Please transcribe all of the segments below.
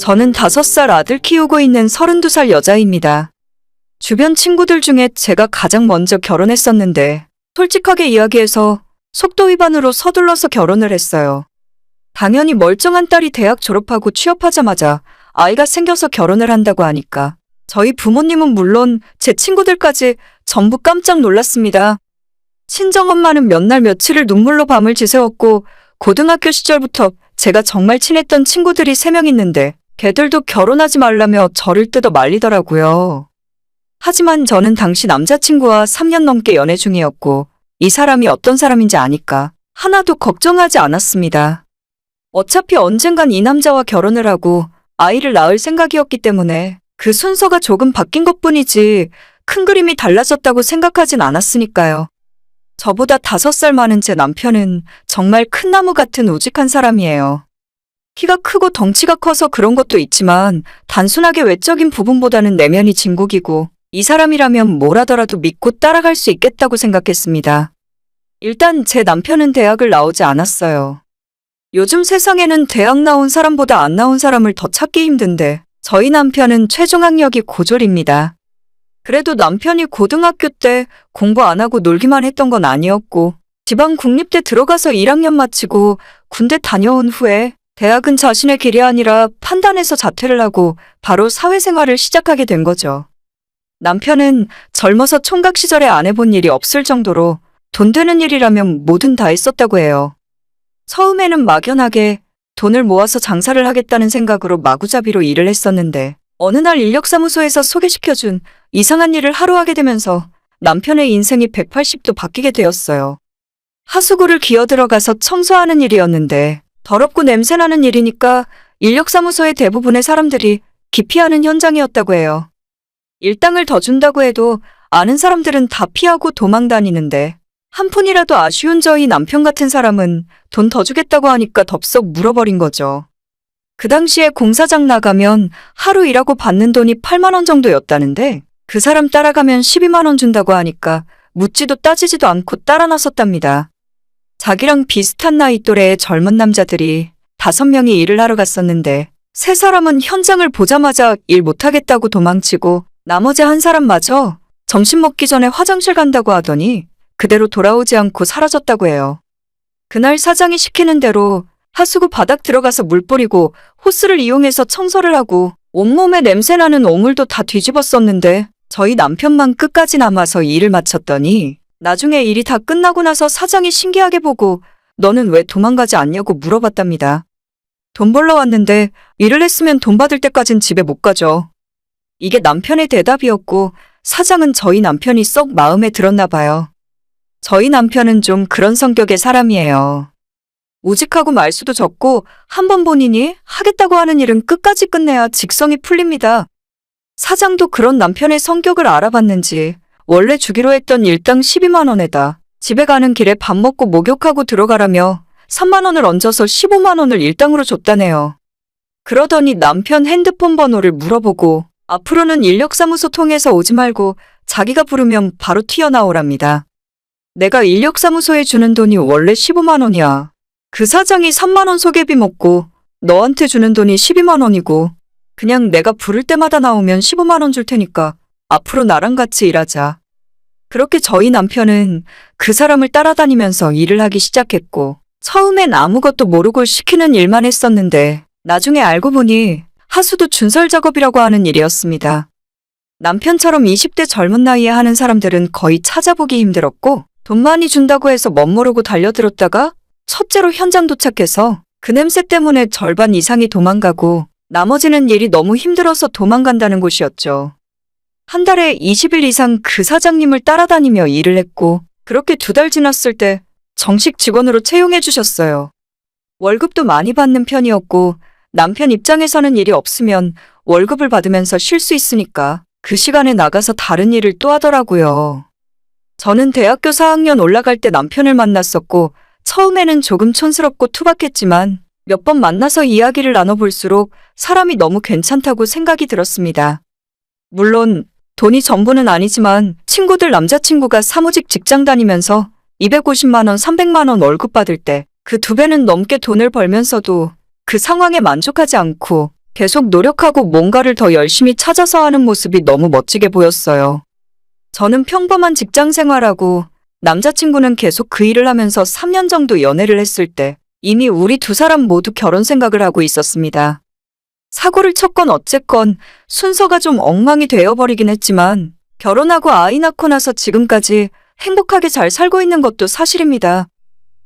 저는 5살 아들 키우고 있는 32살 여자입니다. 주변 친구들 중에 제가 가장 먼저 결혼했었는데 솔직하게 이야기해서 속도 위반으로 서둘러서 결혼을 했어요. 당연히 멀쩡한 딸이 대학 졸업하고 취업하자마자 아이가 생겨서 결혼을 한다고 하니까 저희 부모님은 물론 제 친구들까지 전부 깜짝 놀랐습니다. 친정엄마는 몇 날 며칠을 눈물로 밤을 지새웠고 고등학교 시절부터 제가 정말 친했던 친구들이 3명 있는데 걔들도 결혼하지 말라며 저를 뜯어 말리더라고요. 하지만 저는 당시 남자친구와 3년 넘게 연애 중이었고 이 사람이 어떤 사람인지 아니까 하나도 걱정하지 않았습니다. 어차피 언젠간 이 남자와 결혼을 하고 아이를 낳을 생각이었기 때문에 그 순서가 조금 바뀐 것뿐이지 큰 그림이 달라졌다고 생각하진 않았으니까요. 저보다 5살 많은 제 남편은 정말 큰 나무 같은 우직한 사람이에요. 키가 크고 덩치가 커서 그런 것도 있지만 단순하게 외적인 부분보다는 내면이 진국이고 이 사람이라면 뭘 하더라도 믿고 따라갈 수 있겠다고 생각했습니다. 일단 제 남편은 대학을 나오지 않았어요. 요즘 세상에는 대학 나온 사람보다 안 나온 사람을 더 찾기 힘든데 저희 남편은 최종 학력이 고졸입니다. 그래도 남편이 고등학교 때 공부 안 하고 놀기만 했던 건 아니었고 지방 국립대 들어가서 1학년 마치고 군대 다녀온 후에 대학은 자신의 길이 아니라 판단해서 자퇴를 하고 바로 사회생활을 시작하게 된 거죠. 남편은 젊어서 총각 시절에 안 해본 일이 없을 정도로 돈 되는 일이라면 뭐든 다 했었다고 해요. 처음에는 막연하게 돈을 모아서 장사를 하겠다는 생각으로 마구잡이로 일을 했었는데 어느 날 인력사무소에서 소개시켜준 이상한 일을 하루 하게 되면서 남편의 인생이 180도 바뀌게 되었어요. 하수구를 기어 들어가서 청소하는 일이었는데 더럽고 냄새나는 일이니까 인력사무소의 대부분의 사람들이 기피하는 현장이었다고 해요. 일당을 더 준다고 해도 아는 사람들은 다 피하고 도망 다니는데 한 푼이라도 아쉬운 저희 남편 같은 사람은 돈 더 주겠다고 하니까 덥석 물어버린 거죠. 그 당시에 공사장 나가면 하루 일하고 받는 돈이 8만 원 정도였다는데 그 사람 따라가면 12만 원 준다고 하니까 묻지도 따지지도 않고 따라 나섰답니다. 자기랑 비슷한 나이 또래의 젊은 남자들이 5명이 일을 하러 갔었는데 3사람은 현장을 보자마자 일 못하겠다고 도망치고 나머지 한 사람마저 점심 먹기 전에 화장실 간다고 하더니 그대로 돌아오지 않고 사라졌다고 해요. 그날 사장이 시키는 대로 하수구 바닥 들어가서 물 뿌리고 호스를 이용해서 청소를 하고 온몸에 냄새나는 오물도 다 뒤집었었는데 저희 남편만 끝까지 남아서 일을 마쳤더니 나중에 일이 다 끝나고 나서 사장이 신기하게 보고 너는 왜 도망가지 않냐고 물어봤답니다. 돈 벌러 왔는데 일을 했으면 돈 받을 때까진 집에 못 가죠. 이게 남편의 대답이었고 사장은 저희 남편이 썩 마음에 들었나 봐요. 저희 남편은 좀 그런 성격의 사람이에요. 우직하고 말수도 적고 한번 본인이 하겠다고 하는 일은 끝까지 끝내야 직성이 풀립니다. 사장도 그런 남편의 성격을 알아봤는지 원래 주기로 했던 일당 12만 원에다 집에 가는 길에 밥 먹고 목욕하고 들어가라며 3만 원을 얹어서 15만 원을 일당으로 줬다네요. 그러더니 남편 핸드폰 번호를 물어보고 앞으로는 인력사무소 통해서 오지 말고 자기가 부르면 바로 튀어나오랍니다. 내가 인력사무소에 주는 돈이 원래 15만 원이야. 그 사장이 3만 원 소개비 먹고 너한테 주는 돈이 12만 원이고 그냥 내가 부를 때마다 나오면 15만 원 줄 테니까 앞으로 나랑 같이 일하자. 그렇게 저희 남편은 그 사람을 따라다니면서 일을 하기 시작했고 처음엔 아무것도 모르고 시키는 일만 했었는데 나중에 알고 보니 하수도 준설 작업이라고 하는 일이었습니다. 남편처럼 20대 젊은 나이에 하는 사람들은 거의 찾아보기 힘들었고 돈 많이 준다고 해서 멋모르고 달려들었다가 첫째로 현장 도착해서 그 냄새 때문에 절반 이상이 도망가고 나머지는 일이 너무 힘들어서 도망간다는 곳이었죠. 한 달에 20일 이상 그 사장님을 따라다니며 일을 했고 그렇게 2달 지났을 때 정식 직원으로 채용해 주셨어요. 월급도 많이 받는 편이었고 남편 입장에서는 일이 없으면 월급을 받으면서 쉴 수 있으니까 그 시간에 나가서 다른 일을 또 하더라고요. 저는 대학교 4학년 올라갈 때 남편을 만났었고 처음에는 조금 촌스럽고 투박했지만 몇 번 만나서 이야기를 나눠볼수록 사람이 너무 괜찮다고 생각이 들었습니다. 물론 돈이 전부는 아니지만 친구들 남자친구가 사무직 직장 다니면서 250만 원, 300만 원 월급 받을 때 그 2배는 넘게 돈을 벌면서도 그 상황에 만족하지 않고 계속 노력하고 뭔가를 더 열심히 찾아서 하는 모습이 너무 멋지게 보였어요. 저는 평범한 직장 생활하고 남자친구는 계속 그 일을 하면서 3년 정도 연애를 했을 때 이미 우리 두 사람 모두 결혼 생각을 하고 있었습니다. 사고를 쳤건 어쨌건 순서가 좀 엉망이 되어버리긴 했지만 결혼하고 아이 낳고 나서 지금까지 행복하게 잘 살고 있는 것도 사실입니다.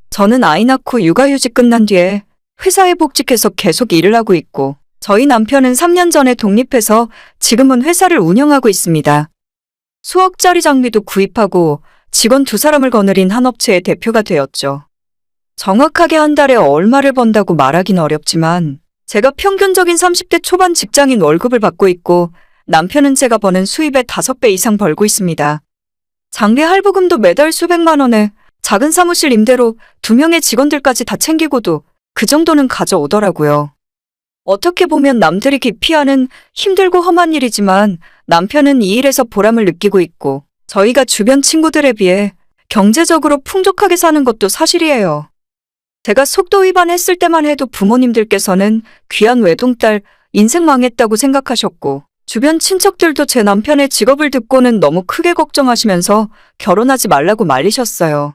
저는 아이 낳고 육아휴직 끝난 뒤에 회사에 복직해서 계속 일을 하고 있고 저희 남편은 3년 전에 독립해서 지금은 회사를 운영하고 있습니다. 수억짜리 장비도 구입하고 직원 두 사람을 거느린 한 업체의 대표가 되었죠. 정확하게 한 달에 얼마를 번다고 말하긴 어렵지만 제가 평균적인 30대 초반 직장인 월급을 받고 있고 남편은 제가 버는 수입의 5배 이상 벌고 있습니다. 장비 할부금도 매달 수백만 원에 작은 사무실 임대로 2명의 직원들까지 다 챙기고도 그 정도는 가져오더라고요. 어떻게 보면 남들이 기피하는 힘들고 험한 일이지만 남편은 이 일에서 보람을 느끼고 있고 저희가 주변 친구들에 비해 경제적으로 풍족하게 사는 것도 사실이에요. 제가 속도 위반했을 때만 해도 부모님들께서는 귀한 외동딸 인생 망했다고 생각하셨고 주변 친척들도 제 남편의 직업을 듣고는 너무 크게 걱정하시면서 결혼하지 말라고 말리셨어요.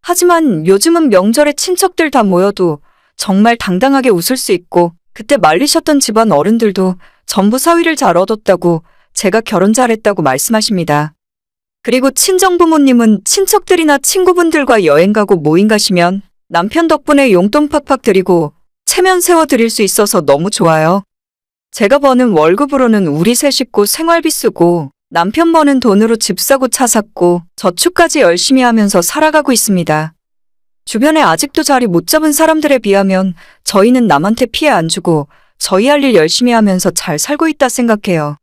하지만 요즘은 명절에 친척들 다 모여도 정말 당당하게 웃을 수 있고 그때 말리셨던 집안 어른들도 전부 사위를 잘 얻었다고 제가 결혼 잘했다고 말씀하십니다. 그리고 친정부모님은 친척들이나 친구분들과 여행 가고 모임 가시면 남편 덕분에 용돈 팍팍 드리고 체면 세워드릴 수 있어서 너무 좋아요. 제가 버는 월급으로는 우리 세 식구 생활비 쓰고 남편 버는 돈으로 집 사고 차 샀고 저축까지 열심히 하면서 살아가고 있습니다. 주변에 아직도 자리 못 잡은 사람들에 비하면 저희는 남한테 피해 안 주고 저희 할 일 열심히 하면서 잘 살고 있다 생각해요.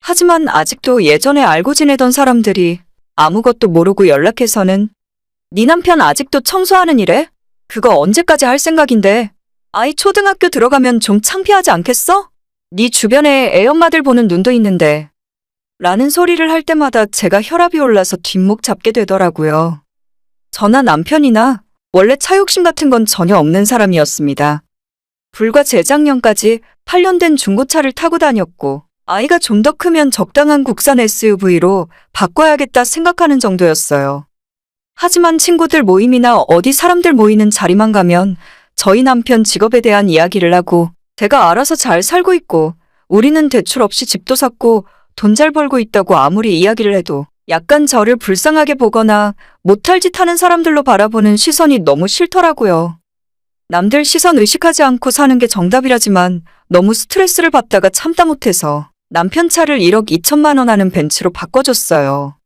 하지만 아직도 예전에 알고 지내던 사람들이 아무것도 모르고 연락해서는 네 남편 아직도 청소하는 일해? 그거 언제까지 할 생각인데? 아이 초등학교 들어가면 좀 창피하지 않겠어? 네 주변에 애엄마들 보는 눈도 있는데. 라는 소리를 할 때마다 제가 혈압이 올라서 뒷목 잡게 되더라고요. 저나 남편이나 원래 차 욕심 같은 건 전혀 없는 사람이었습니다. 불과 재작년까지 8년 된 중고차를 타고 다녔고 아이가 좀 더 크면 적당한 국산 SUV로 바꿔야겠다 생각하는 정도였어요. 하지만 친구들 모임이나 어디 사람들 모이는 자리만 가면 저희 남편 직업에 대한 이야기를 하고 제가 알아서 잘 살고 있고 우리는 대출 없이 집도 샀고 돈 잘 벌고 있다고 아무리 이야기를 해도 약간 저를 불쌍하게 보거나 못할 짓 하는 사람들로 바라보는 시선이 너무 싫더라고요. 남들 시선 의식하지 않고 사는 게 정답이라지만 너무 스트레스를 받다가 참다 못해서 남편 차를 1억 2천만 원 하는 벤츠로 바꿔줬어요.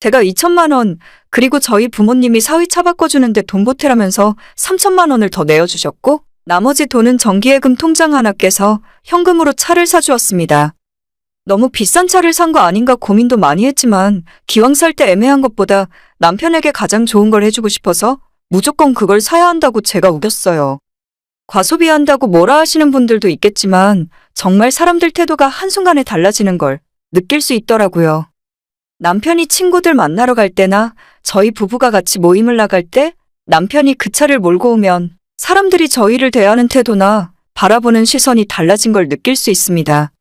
제가 2천만 원, 그리고 저희 부모님이 사위 차 바꿔주는데 돈 보태라면서 3천만 원을 더 내어주셨고 나머지 돈은 정기예금 통장 하나 깨서 현금으로 차를 사주었습니다. 너무 비싼 차를 산 거 아닌가 고민도 많이 했지만 기왕 살 때 애매한 것보다 남편에게 가장 좋은 걸 해주고 싶어서 무조건 그걸 사야 한다고 제가 우겼어요. 과소비한다고 뭐라 하시는 분들도 있겠지만 정말 사람들 태도가 한순간에 달라지는 걸 느낄 수 있더라고요. 남편이 친구들 만나러 갈 때나 저희 부부가 같이 모임을 나갈 때 남편이 그 차를 몰고 오면 사람들이 저희를 대하는 태도나 바라보는 시선이 달라진 걸 느낄 수 있습니다.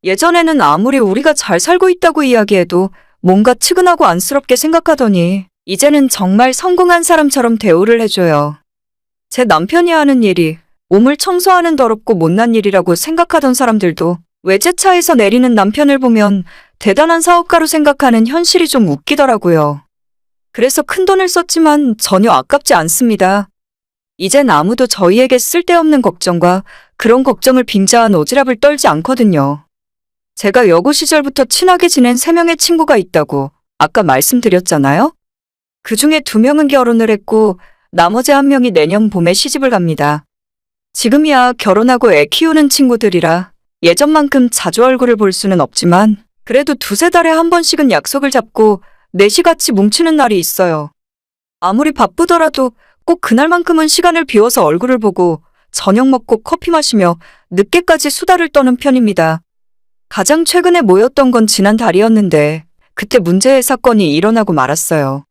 예전에는 아무리 우리가 잘 살고 있다고 이야기해도 뭔가 측은하고 안쓰럽게 생각하더니 이제는 정말 성공한 사람처럼 대우를 해줘요. 제 남편이 하는 일이 몸을 청소하는 더럽고 못난 일이라고 생각하던 사람들도 외제차에서 내리는 남편을 보면 대단한 사업가로 생각하는 현실이 좀 웃기더라고요. 그래서 큰돈을 썼지만 전혀 아깝지 않습니다. 이젠 아무도 저희에게 쓸데없는 걱정과 그런 걱정을 빙자한 오지랖을 떨지 않거든요. 제가 여고 시절부터 친하게 지낸 3명의 친구가 있다고 아까 말씀드렸잖아요. 그중에 2명은 결혼을 했고 나머지 1명이 내년 봄에 시집을 갑니다. 지금이야 결혼하고 애 키우는 친구들이라 예전만큼 자주 얼굴을 볼 수는 없지만 그래도 2-3달에 한 번씩은 약속을 잡고 넷이 같이 뭉치는 날이 있어요. 아무리 바쁘더라도 꼭 그날만큼은 시간을 비워서 얼굴을 보고 저녁 먹고 커피 마시며 늦게까지 수다를 떠는 편입니다. 가장 최근에 모였던 건 지난 달이었는데 그때 문제의 사건이 일어나고 말았어요.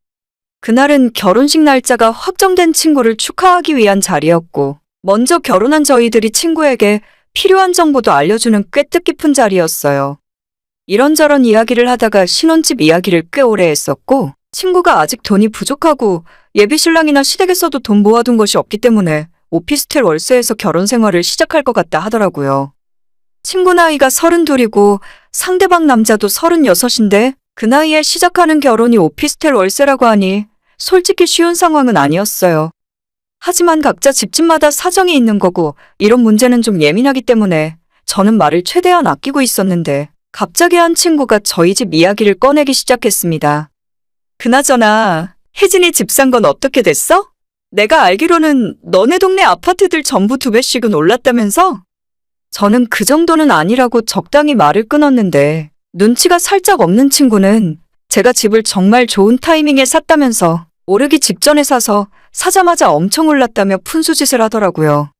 그날은 결혼식 날짜가 확정된 친구를 축하하기 위한 자리였고 먼저 결혼한 저희들이 친구에게 필요한 정보도 알려주는 꽤 뜻깊은 자리였어요. 이런저런 이야기를 하다가 신혼집 이야기를 꽤 오래 했었고, 친구가 아직 돈이 부족하고 예비신랑이나 시댁에 써도 돈 모아둔 것이 없기 때문에 오피스텔 월세에서 결혼 생활을 시작할 것 같다 하더라고요. 친구 나이가 32이고 상대방 남자도 36인데 그 나이에 시작하는 결혼이 오피스텔 월세라고 하니 솔직히 쉬운 상황은 아니었어요. 하지만 각자 집집마다 사정이 있는 거고 이런 문제는 좀 예민하기 때문에 저는 말을 최대한 아끼고 있었는데 갑자기 한 친구가 저희 집 이야기를 꺼내기 시작했습니다. 그나저나 혜진이 집 산 건 어떻게 됐어? 내가 알기로는 너네 동네 아파트들 전부 2배씩은 올랐다면서? 저는 그 정도는 아니라고 적당히 말을 끊었는데 눈치가 살짝 없는 친구는 제가 집을 정말 좋은 타이밍에 샀다면서 오르기 직전에 사서 사자마자 엄청 올랐다며 푼수짓을 하더라고요.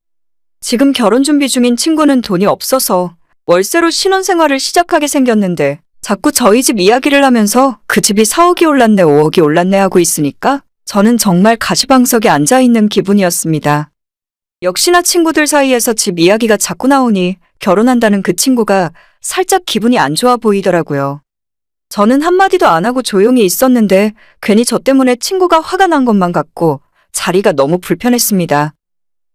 지금 결혼 준비 중인 친구는 돈이 없어서 월세로 신혼생활을 시작하게 생겼는데 자꾸 저희 집 이야기를 하면서 그 집이 4억이 올랐네 5억이 올랐네 하고 있으니까 저는 정말 가시방석에 앉아있는 기분이었습니다. 역시나 친구들 사이에서 집 이야기가 자꾸 나오니 결혼한다는 그 친구가 살짝 기분이 안 좋아 보이더라고요. 저는 한마디도 안 하고 조용히 있었는데 괜히 저 때문에 친구가 화가 난 것만 같고 자리가 너무 불편했습니다.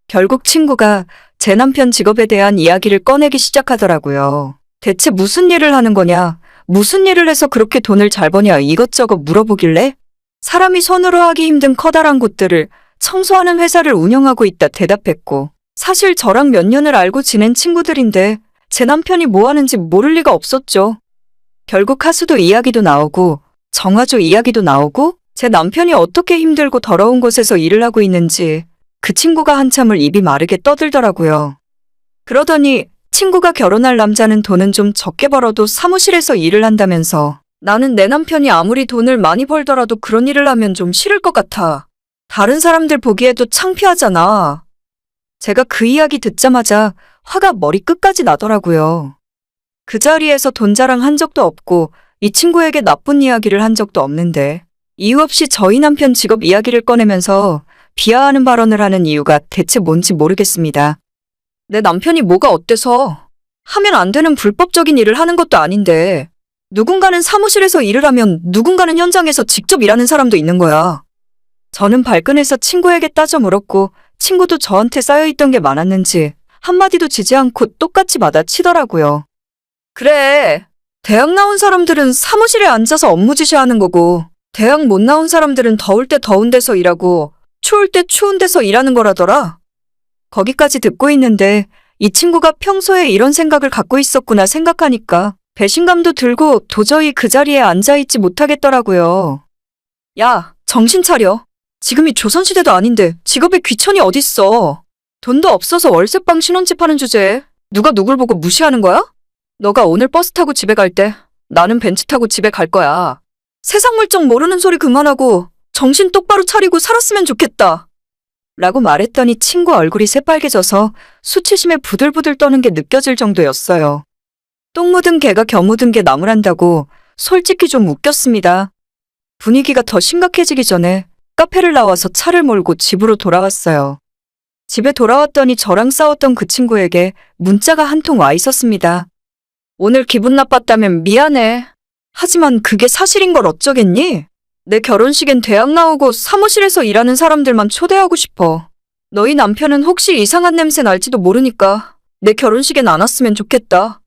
결국 친구가 제 남편 직업에 대한 이야기를 꺼내기 시작하더라고요. 대체 무슨 일을 하는 거냐? 무슨 일을 해서 그렇게 돈을 잘 버냐? 이것저것 물어보길래 사람이 손으로 하기 힘든 커다란 곳들을 청소하는 회사를 운영하고 있다 대답했고 사실 저랑 몇 년을 알고 지낸 친구들인데 제 남편이 뭐 하는지 모를 리가 없었죠. 결국 하수도 이야기도 나오고 정화조 이야기도 나오고 제 남편이 어떻게 힘들고 더러운 곳에서 일을 하고 있는지 그 친구가 한참을 입이 마르게 떠들더라고요. 그러더니 친구가 결혼할 남자는 돈은 좀 적게 벌어도 사무실에서 일을 한다면서 나는 내 남편이 아무리 돈을 많이 벌더라도 그런 일을 하면 좀 싫을 것 같아. 다른 사람들 보기에도 창피하잖아. 제가 그 이야기 듣자마자 화가 머리끝까지 나더라고요. 그 자리에서 돈 자랑한 적도 없고 이 친구에게 나쁜 이야기를 한 적도 없는데 이유 없이 저희 남편 직업 이야기를 꺼내면서 비하하는 발언을 하는 이유가 대체 뭔지 모르겠습니다. 내 남편이 뭐가 어때서 하면 안 되는 불법적인 일을 하는 것도 아닌데 누군가는 사무실에서 일을 하면 누군가는 현장에서 직접 일하는 사람도 있는 거야. 저는 발끈해서 친구에게 따져 물었고 친구도 저한테 쌓여있던 게 많았는지 한마디도 지지 않고 똑같이 받아치더라고요. 그래, 대학 나온 사람들은 사무실에 앉아서 업무 지시하는 거고 대학 못 나온 사람들은 더울 때 더운 데서 일하고 추울 때 추운 데서 일하는 거라더라. 거기까지 듣고 있는데 이 친구가 평소에 이런 생각을 갖고 있었구나 생각하니까 배신감도 들고 도저히 그 자리에 앉아있지 못하겠더라고요. 야, 정신 차려. 지금이 조선시대도 아닌데 직업에 귀천이 어딨어. 돈도 없어서 월세방 신혼집 하는 주제에 누가 누굴 보고 무시하는 거야? 너가 오늘 버스 타고 집에 갈 때 나는 벤츠 타고 집에 갈 거야. 세상 물정 모르는 소리 그만하고 정신 똑바로 차리고 살았으면 좋겠다. 라고 말했더니 친구 얼굴이 새빨개져서 수치심에 부들부들 떠는 게 느껴질 정도였어요. 똥 묻은 개가 겨 묻은 게 나무란다고 솔직히 좀 웃겼습니다. 분위기가 더 심각해지기 전에 카페를 나와서 차를 몰고 집으로 돌아왔어요. 집에 돌아왔더니 저랑 싸웠던 그 친구에게 문자가 한 통 와 있었습니다. 오늘 기분 나빴다면 미안해. 하지만 그게 사실인 걸 어쩌겠니? 내 결혼식엔 대학 나오고 사무실에서 일하는 사람들만 초대하고 싶어. 너희 남편은 혹시 이상한 냄새 날지도 모르니까 내 결혼식엔 안 왔으면 좋겠다.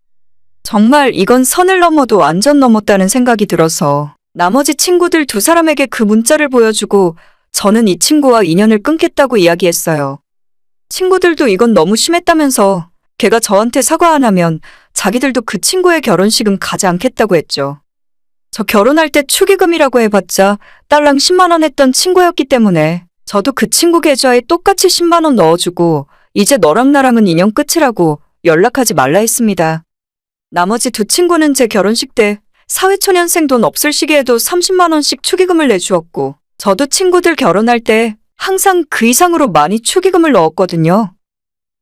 정말 이건 선을 넘어도 완전 넘었다는 생각이 들어서 나머지 친구들 2사람에게 그 문자를 보여주고 저는 이 친구와 인연을 끊겠다고 이야기했어요. 친구들도 이건 너무 심했다면서 걔가 저한테 사과 안 하면 자기들도 그 친구의 결혼식은 가지 않겠다고 했죠. 저 결혼할 때 축의금이라고 해봤자 딸랑 10만 원 했던 친구였기 때문에 저도 그 친구 계좌에 똑같이 10만 원 넣어주고 이제 너랑 나랑은 인연 끝이라고 연락하지 말라 했습니다. 나머지 2 친구는 제 결혼식 때 사회초년생 돈 없을 시기에도 30만 원씩 축의금을 내주었고 저도 친구들 결혼할 때 항상 그 이상으로 많이 축의금을 넣었거든요.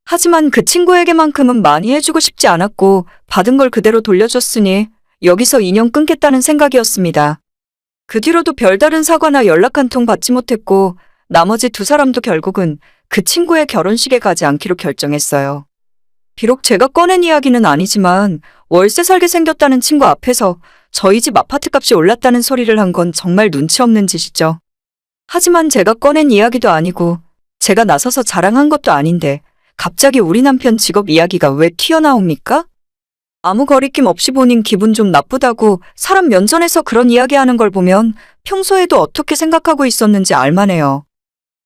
하지만 그 친구에게만큼은 많이 해주고 싶지 않았고 받은 걸 그대로 돌려줬으니 여기서 인연 끊겠다는 생각이었습니다. 그 뒤로도 별다른 사과나 연락 한 통 받지 못했고 나머지 2사람도 결국은 그 친구의 결혼식에 가지 않기로 결정했어요. 비록 제가 꺼낸 이야기는 아니지만 월세 살게 생겼다는 친구 앞에서 저희 집 아파트 값이 올랐다는 소리를 한 건 정말 눈치 없는 짓이죠. 하지만 제가 꺼낸 이야기도 아니고 제가 나서서 자랑한 것도 아닌데 갑자기 우리 남편 직업 이야기가 왜 튀어나옵니까? 아무 거리낌 없이 본인 기분 좀 나쁘다고 사람 면전에서 그런 이야기하는 걸 보면 평소에도 어떻게 생각하고 있었는지 알만해요.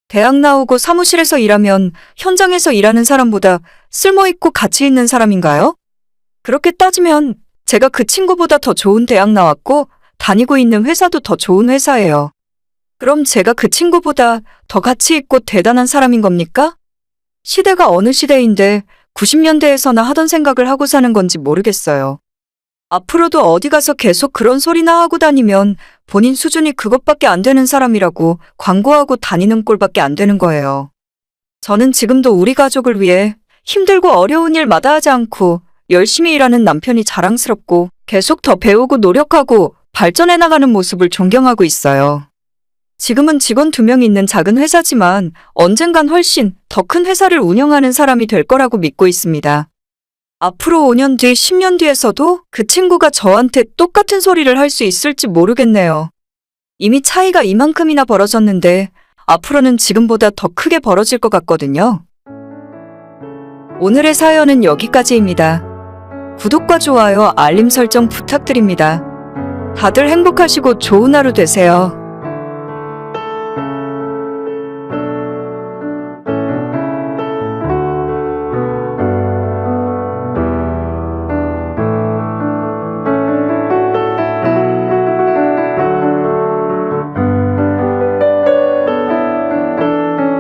대학 나오고 사무실에서 일하면 현장에서 일하는 사람보다 쓸모있고 가치 있는 사람인가요? 그렇게 따지면 제가 그 친구보다 더 좋은 대학 나왔고 다니고 있는 회사도 더 좋은 회사예요. 그럼 제가 그 친구보다 더 가치 있고 대단한 사람인 겁니까? 시대가 어느 시대인데 90년대에서나 하던 생각을 하고 사는 건지 모르겠어요. 앞으로도 어디 가서 계속 그런 소리나 하고 다니면 본인 수준이 그것밖에 안 되는 사람이라고 광고하고 다니는 꼴밖에 안 되는 거예요. 저는 지금도 우리 가족을 위해 힘들고 어려운 일 마다하지 않고 열심히 일하는 남편이 자랑스럽고 계속 더 배우고 노력하고 발전해 나가는 모습을 존경하고 있어요. 지금은 직원 2명 있는 작은 회사지만 언젠간 훨씬 더 큰 회사를 운영하는 사람이 될 거라고 믿고 있습니다. 앞으로 5년 뒤, 10년 뒤에서도 그 친구가 저한테 똑같은 소리를 할 수 있을지 모르겠네요. 이미 차이가 이만큼이나 벌어졌는데 앞으로는 지금보다 더 크게 벌어질 것 같거든요. 오늘의 사연은 여기까지입니다. 구독과 좋아요, 알림 설정 부탁드립니다. 다들 행복하시고 좋은 하루 되세요.